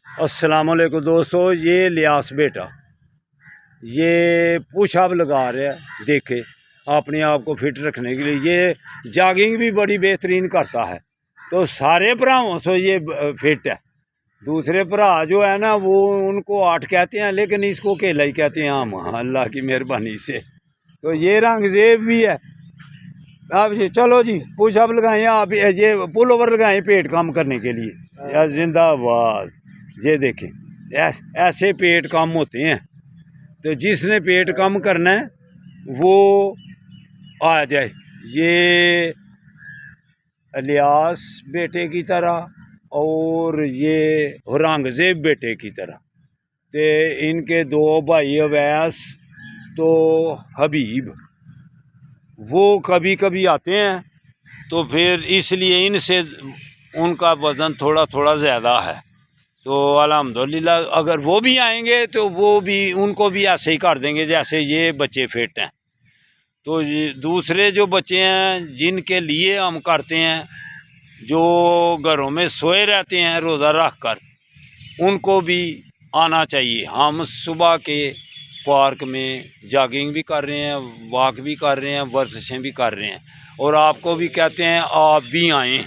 अस्सलाम वालेकुम दोस्तों, ये लियास बेटा ये पुश अप लगा रहा है, देखे अपने आप को फिट रखने के लिए। ये जॉगिंग भी बड़ी बेहतरीन करता है, तो सारे भरावों से ये फिट है। दूसरे भरा जो है ना वो उनको 8 कहते हैं, लेकिन इसको केला ही कहते हैं हम, अल्लाह की मेहरबानी से। तो ये रंगजेब भी है। आप जी चलो जी पुश अप लगाएं, आप ये पुल ओवर लगाएं पेट कम करने के लिए। या जिंदाबाद। ये देखें ऐसे पेट कम होते हैं, तो जिसने पेट कम करना है वो आ जाए। ये लियास बेटे की तरह और ये औरंगजेब बेटे की तरह, ते इनके 2 भाई अवैस तो हबीब, वो कभी कभी आते हैं, तो फिर इसलिए इनसे उनका वज़न थोड़ा थोड़ा ज़्यादा है। तो अल्हम्दुलिल्लाह अगर वो भी आएंगे तो वो भी उनको भी ऐसे ही कर देंगे जैसे ये बच्चे फिट हैं। तो ये दूसरे जो बच्चे हैं जिनके लिए हम करते हैं, जो घरों में सोए रहते हैं रोज़ा रख कर, उनको भी आना चाहिए। हम सुबह के पार्क में जॉगिंग भी कर रहे हैं, वॉक भी कर रहे हैं, वर्जिशें भी कर रहे हैं, और आपको भी कहते हैं आप भी आएँ,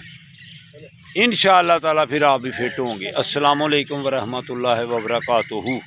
इंशाअल्लाह ताला फिर आप भी फिट होंगे। अस्सलाम वालेकुम वरहमतुल्लाहि वबरकातुहू।